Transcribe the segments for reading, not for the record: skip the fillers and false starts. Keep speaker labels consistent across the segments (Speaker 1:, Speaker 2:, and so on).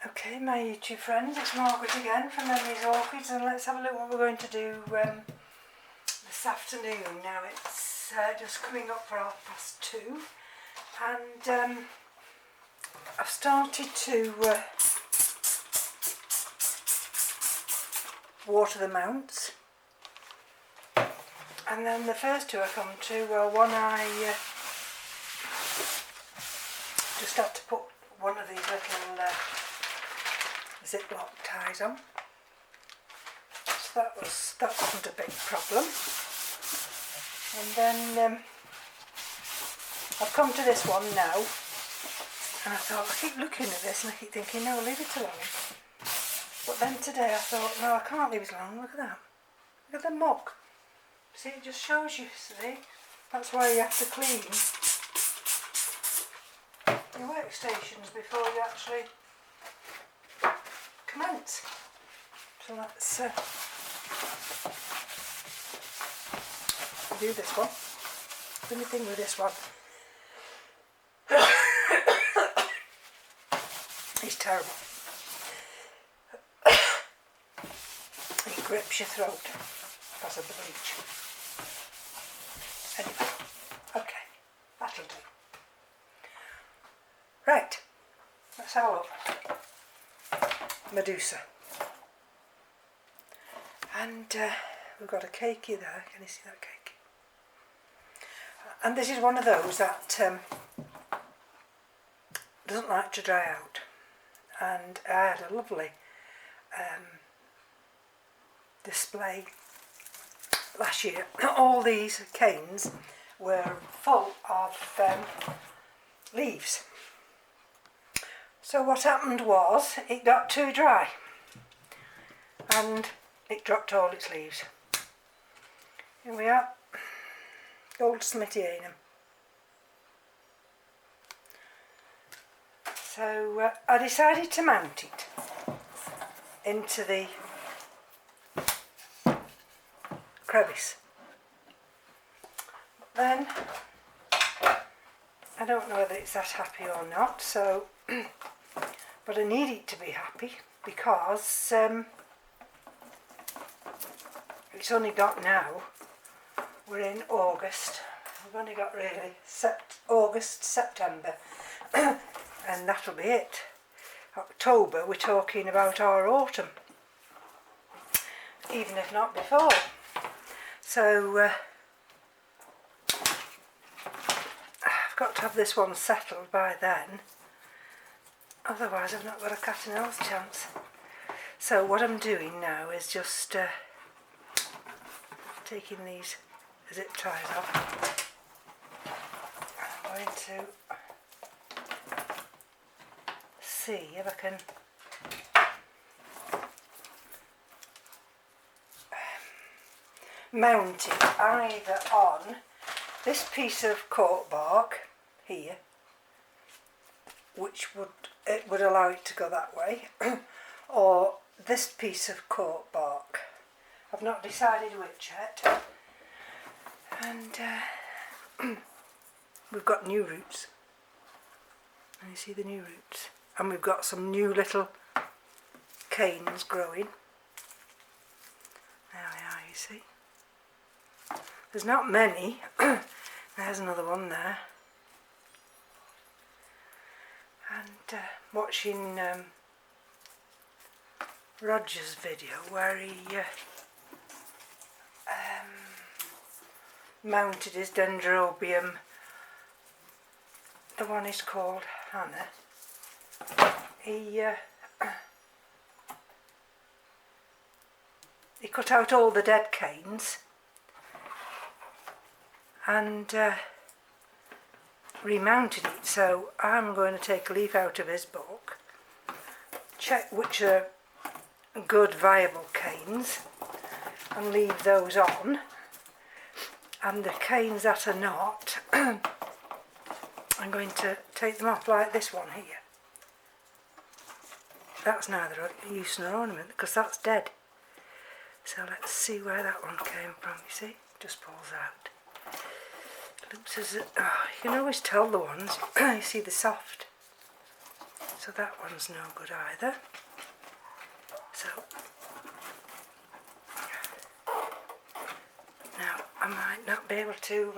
Speaker 1: Okay, my YouTube friends, it's Margaret again from Emmy's Orchids, and let's have a look what we're going to do this afternoon. Now it's just coming up for 2:30, and I've started to water the mounts, and then the first two I come to, well, one I just had to put one of these little Ziploc ties on, so that wasn't a big problem. And then I've come to this one now, and I thought, I keep looking at this and I keep thinking, no, leave it alone. But then today I thought, no, I can't leave it alone. Look at that, look at the muck. See, it just shows you, see, that's why you have to clean your workstations before you actually commence. So let's do this one. The only thing with this one is terrible. It grips your throat because of the bleach. Anyway, okay, that'll do. Right, let's have a look. Medusa. And we've got a cakey there. Can you see that cake? And this is one of those that doesn't like to dry out. And I had a lovely display last year. All these canes were full of leaves. So what happened was, it got too dry and it dropped all its leaves. Here we are, goldschmidtianum. So I decided to mount it into the crevice. Then I don't know whether it's that happy or not, so but I need it to be happy because it's only got now, we're in August, we've only got really August, September and that'll be it. October we're talking about our autumn, even if not before. So I've got to have this one settled by then, otherwise I've not got a cat and mouse chance. So what I'm doing now is just taking these zip ties off. I'm going to see if I can mount it either on this piece of cork bark here, which would allow it to go that way, or this piece of cork bark. I've not decided which yet. And we've got new roots. And you see the new roots. And we've got some new little canes growing. There we are, you see. There's not many. There's another one there. And watching Roger's video where he mounted his Dendrobium, the one is called Hannah. He cut out all the dead canes and remounted it. So I'm going to take a leaf out of his book, check which are good viable canes and leave those on, and the canes that are not I'm going to take them off, like this one here. That's neither use nor ornament because that's dead. So let's see where that one came from. You see, just pulls out. Looks as if, you can always tell the ones. You see the soft So that one's no good either. So now I might not be able to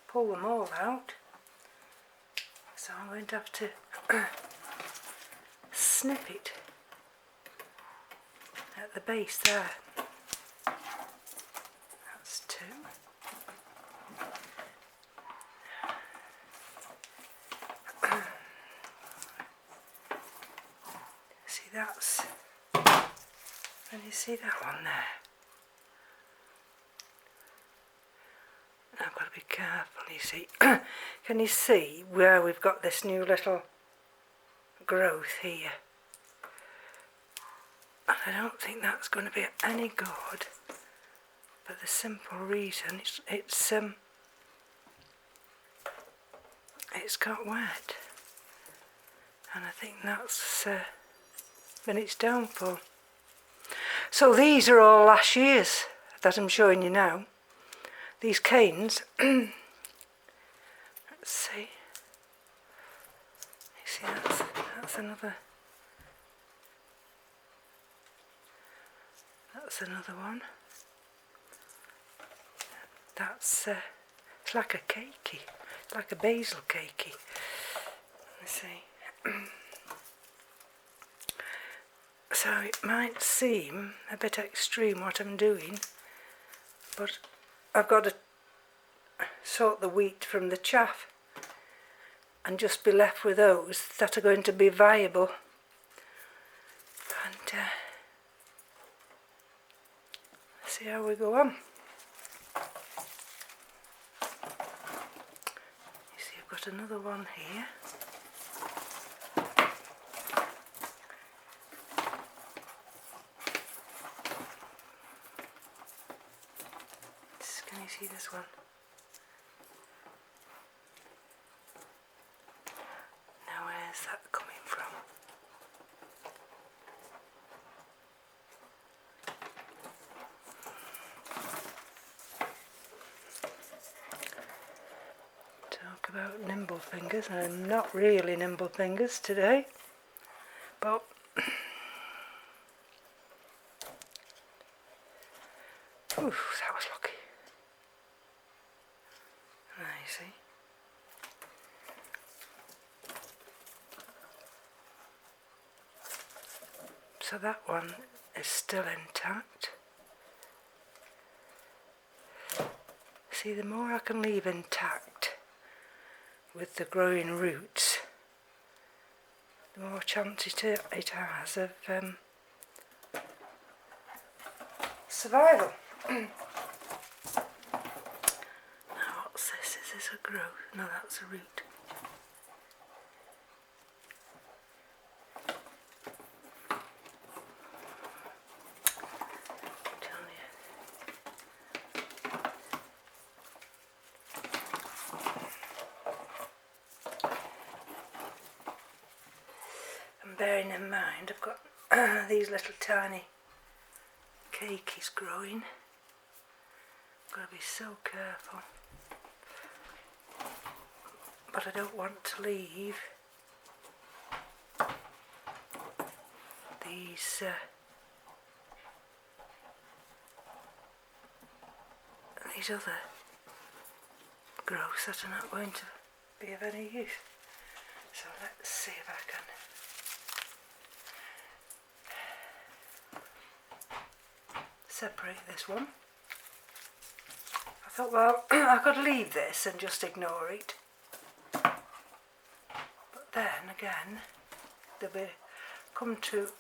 Speaker 1: pull them all out, so I'm going to have to snip it at the base there. That's two. See, that's, can you see that one there? I've got to be careful, you see. Can you see where we've got this new little growth here? And I don't think that's going to be any good, for the simple reason it's got wet, and I think that's been its downfall. So these are all last year's that I'm showing you now. These canes. Let's see. You see, that's another. That's another one. That's it's like a cakey, like a basil cakey. Let's see. So it might seem a bit extreme what I'm doing, but I've got to sort the wheat from the chaff and just be left with those that are going to be viable. And see how we go on. You see, I've got another one here. Can you see this one? Now where's that coming from? Talk about nimble fingers. I'm not really nimble fingers today, but oof, that was lucky. I see. So that one is still intact. See, the more I can leave intact with the growing roots, the more chance it has of survival. Now what's this? Is this a growth? No, that's a root. And bearing in mind I've got these little tiny cakeys growing. I've got to be so careful. But I don't want to leave these other growths that are not going to be of any use. So let's see if I can separate this one. I thought, well, I could leave this and just ignore it. But then again, there'll be come to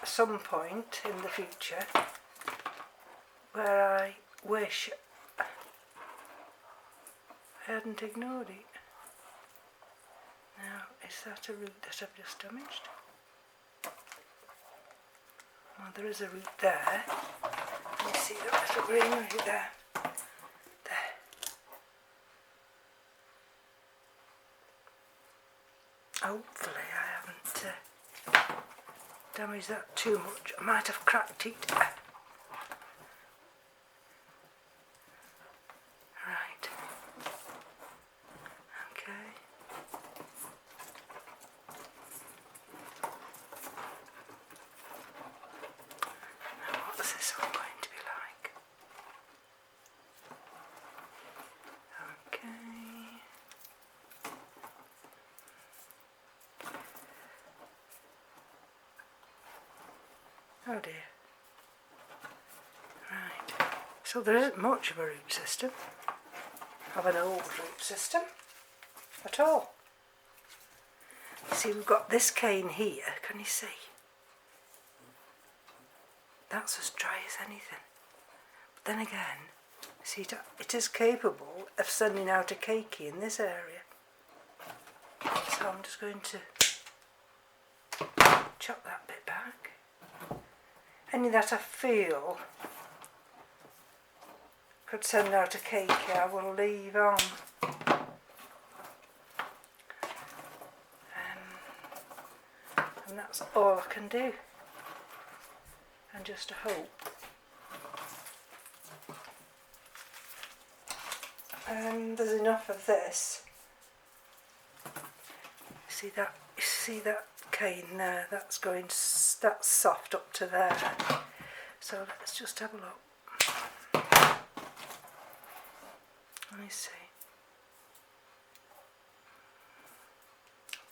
Speaker 1: some point in the future where I wish I hadn't ignored it. Now, is that a root that I've just damaged? Well, there is a root there. Can you see that little green root there? There. Hopefully I haven't damaged that too much. I might have cracked it. Right. Okay. this one going to be like? Okay. Oh dear. Right. So there isn't much of a root system, of an old root system at all. See, we've got this cane here, can you see? That's as dry as anything. But then again, see, it is capable of sending out a keiki in this area. So I'm just going to chop that bit back. Any that I feel could send out a keiki, I will leave on. And that's all I can do. And just hope. And there's enough of this. See that cane there? That's soft up to there. So let's just have a look. Let me see.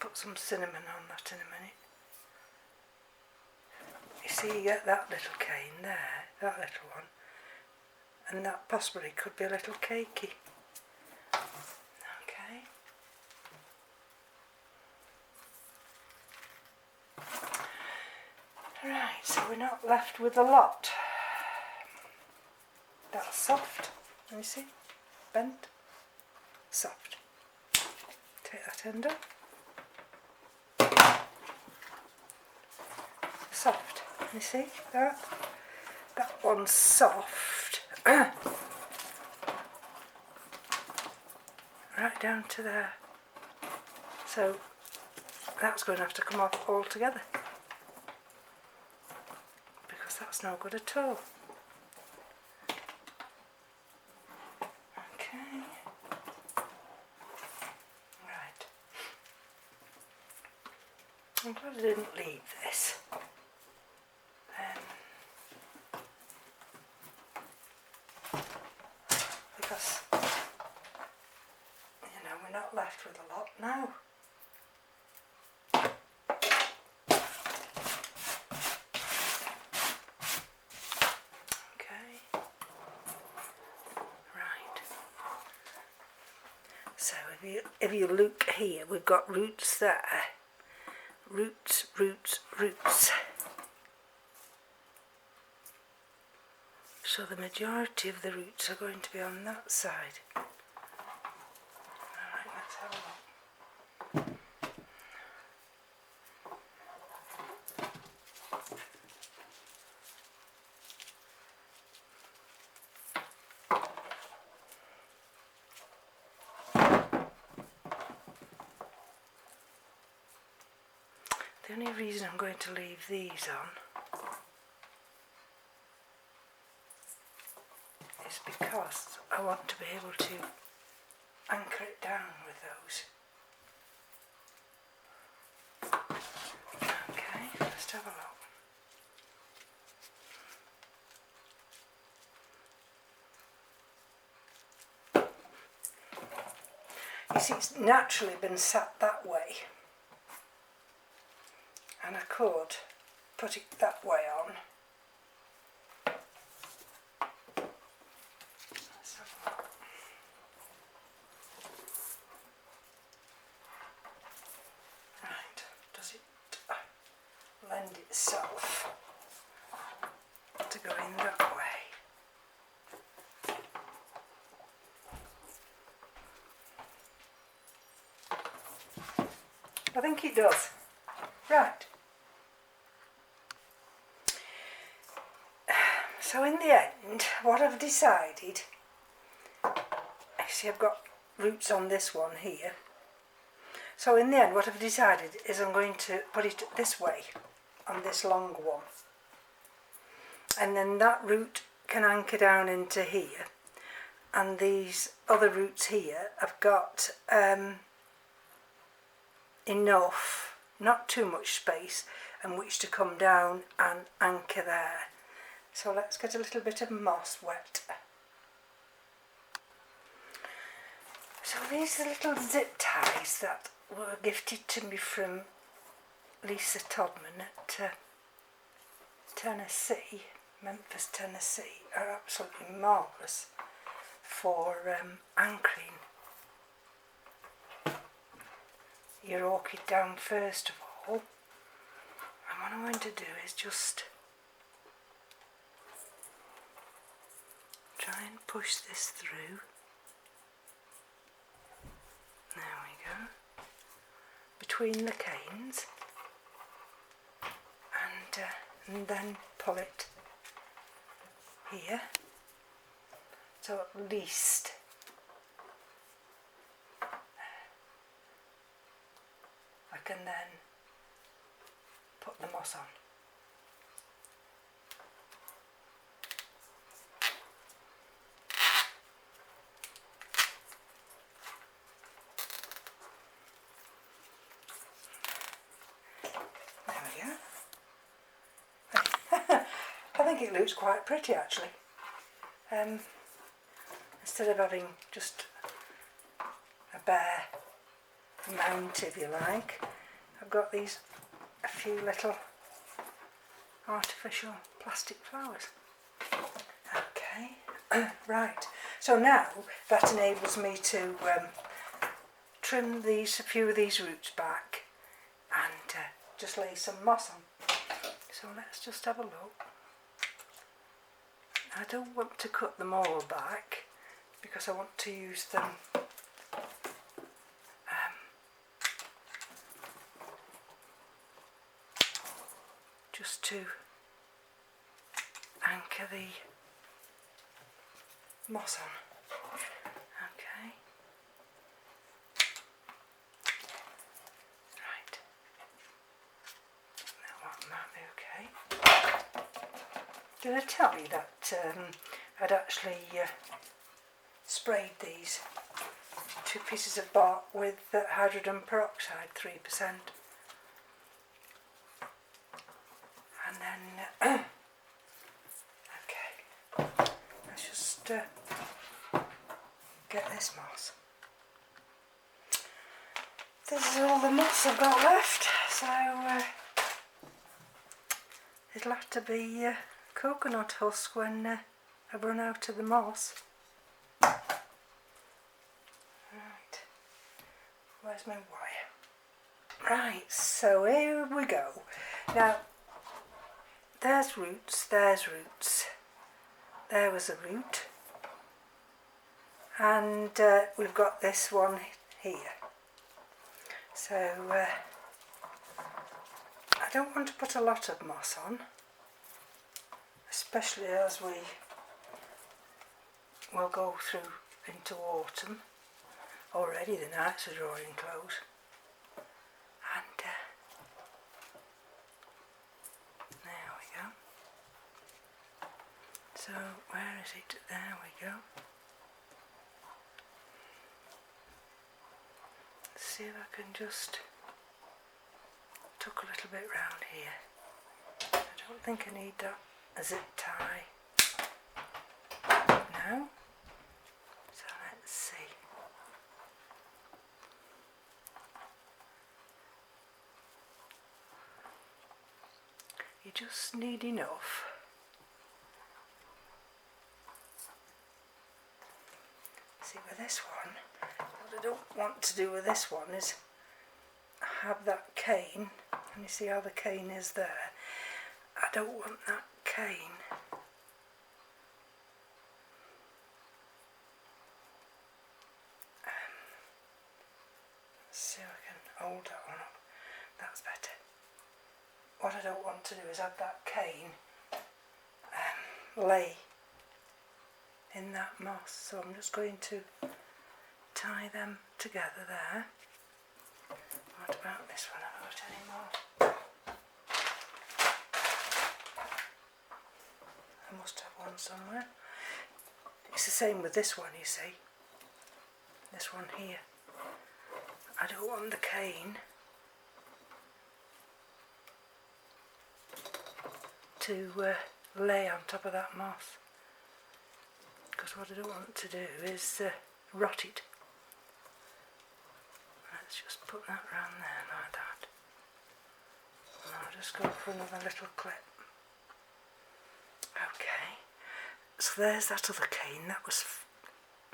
Speaker 1: Put some cinnamon on that in a minute. You see, you get that little cane there, that little one, and that possibly could be a little keiki. Okay. Right, so we're not left with a lot. That's soft. Let me see. Bent. Soft. Take that end off. Soft. You see that? That one's soft. Right down to there. So that's going to have to come off altogether, because that's no good at all. Okay. Right. I'm glad I didn't leave this. Because, you know, we're not left with a lot now. Okay. Right. So if you look here, we've got roots there. Roots, roots, roots. So the majority of the roots are going to be on that side. Alright, let's have a look. The only reason I'm going to leave these on is because I want to be able to anchor it down with those. Okay, let's have a look. You see, it's naturally been sat that way, and I could put it that way on. Lend itself to going that way. I think it does. Right. So in the end, what I've decided, see, I've got roots on this one here. So in the end, what I've decided is I'm going to put it this way, on this long one, and then that root can anchor down into here, and these other roots here have got enough, not too much space, in which to come down and anchor there. So let's get a little bit of moss wet. So these are little zip ties that were gifted to me from Lisa Todman at Tennessee, Memphis, Tennessee, are absolutely marvellous for anchoring your orchid down first of all. And what I'm going to do is just try and push this through. There we go. Between the canes, and then pull it here. So at least I can then put the moss on. There we go. I think it looks quite pretty actually. Instead of having just a bare mount, if you like, I've got these a few little artificial plastic flowers. Okay, right. So now that enables me to trim a few of these roots back and just lay some moss on. So let's just have a look. I don't want to cut them all back because I want to use them just to anchor the moss on. Okay. Right. That one might be okay. Did I tell you that I'd actually sprayed these 2 pieces of bark with hydrogen peroxide 3%, and then okay, let's just get this moss. This is all the moss I've got left, so it'll have to be coconut husk when I run out of the moss. Right, where's my wire? Right, so here we go. Now, there's roots, there's roots. There was a root. And we've got this one here. So, I don't want to put a lot of moss on, especially as we will go through into autumn. Already the nights are drawing close, and there we go. So where is it? There we go. Let's see if I can just tuck a little bit round here. I don't think I need that zip tie. No. So let's see. You just need enough. See, with this one, what I don't want to do with this one is have that cane, and you see how the cane is there. I don't want that cane let's see if I can hold that one up. That's better. What I don't want to do is have that cane lay in that moss, so I'm just going to tie them together there. What about this one? Have I got any more? I must have one somewhere. It's the same with this one, you see. This one here. I don't want the cane to lay on top of that moss, because what I don't want to do is rot it. Let's just put that round there like that. And I'll just go for another little clip. Okay, so there's that other cane that was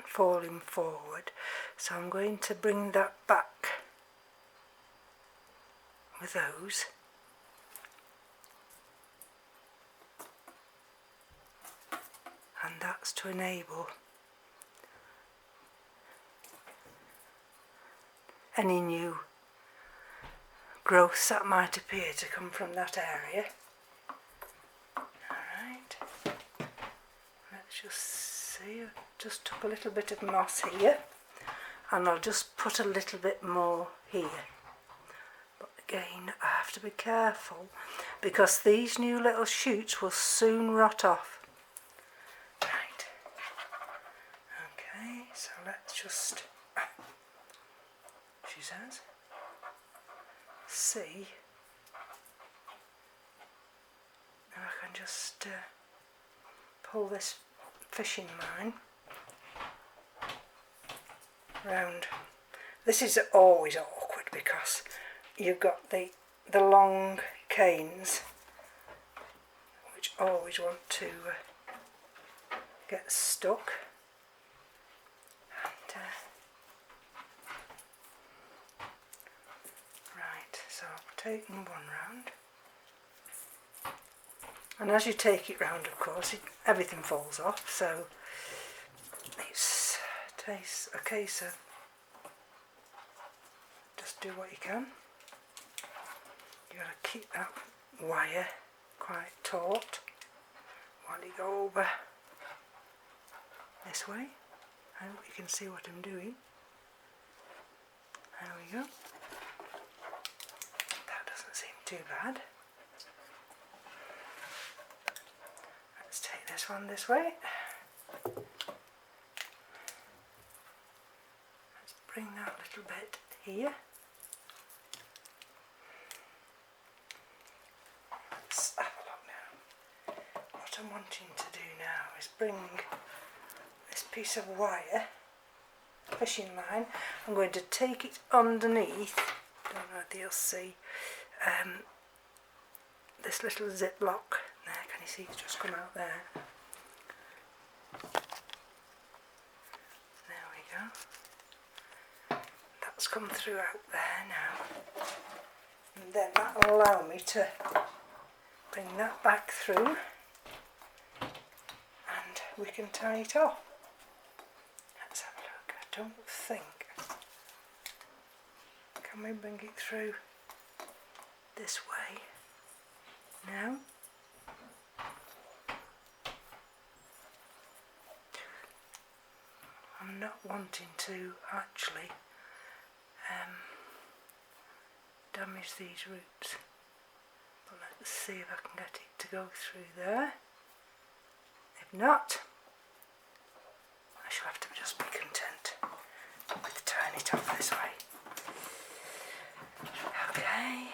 Speaker 1: falling forward, so I'm going to bring that back with those. And that's to enable any new growths that might appear to come from that area. Alright, let's just see, I've just took a little bit of moss here, and I'll just put a little bit more here. But again, I have to be careful, because these new little shoots will soon rot off. Right, okay, so let's just, she says, see if I can just pull this fishing line round. This is always awkward because you've got the long canes which always want to get stuck. And, right, so I've taken one round, and as you take it round, of course, everything falls off, so it's a case of just do what you can. You've got to keep that wire quite taut while you go over this way. I hope you can see what I'm doing. There we go. That doesn't seem too bad. Let's take this one this way. Let's bring that little bit here. Let's have a look now. What I'm wanting to do now is bring this piece of wire, fishing line, I'm going to take it underneath, don't know if you'll see, this little zip lock. There, can you see it's just come out there? There we go. That's come through out there now. And then that'll allow me to bring that back through and we can tie it off. Let's have a look. I don't think. Can we bring it through this way now? I'm not wanting to actually damage these roots, but let's see if I can get it to go through there. If not, I shall have to just be content with tying it off this way. Okay.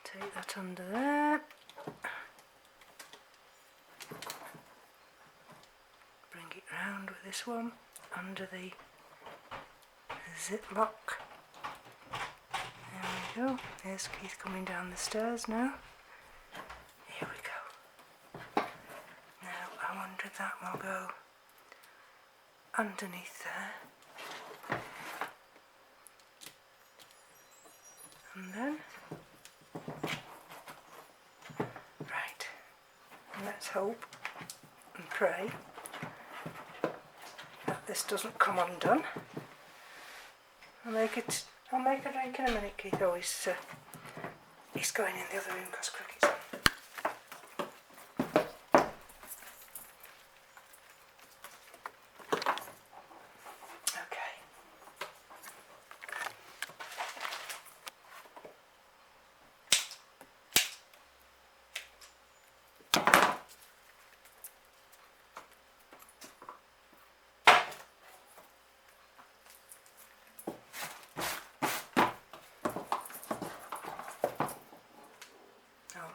Speaker 1: Take that under there. Bring it round with this one under the zip lock. There we go. There's Keith coming down the stairs now. Here we go. Now I wonder if that will go underneath there. And then, right, and let's hope and pray that this doesn't come undone. I'll make a drink in a minute, Keith. Oh, he's going in the other room because Cricket's on.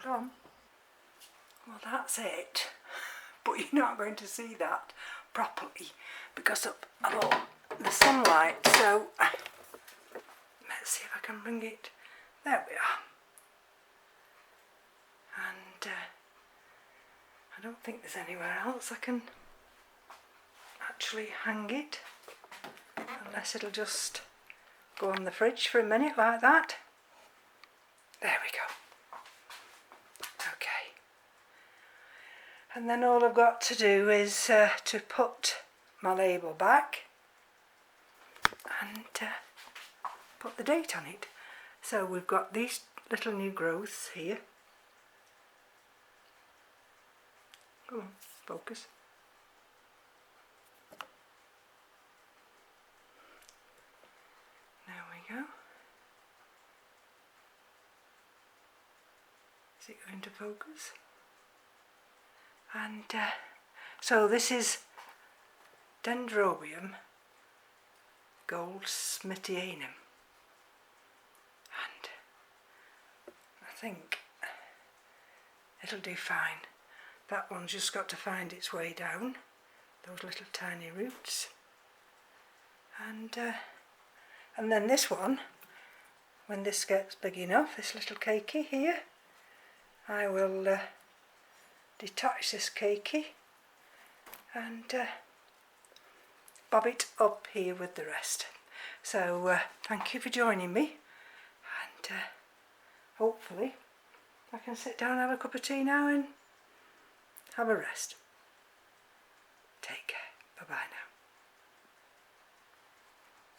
Speaker 1: hold on. Well, that's it, but you're not going to see that properly because of all the sunlight, so let's see if I can bring it. There we are. And I don't think there's anywhere else I can actually hang it, unless it'll just go on the fridge for a minute like that. There we go. Okay. And then all I've got to do is to put my label back and put the date on it. So we've got these little new growths here. Come on, focus. There we go. Is it going to focus? And so this is Dendrobium goldschmidtianum, and I think it'll do fine. That one's just got to find its way down, those little tiny roots, and then this one, when this gets big enough, this little cakey here, I will detach this cakey and bob it up here with the rest. So thank you for joining me, and hopefully I can sit down and have a cup of tea now and have a rest. Take care. Bye bye now.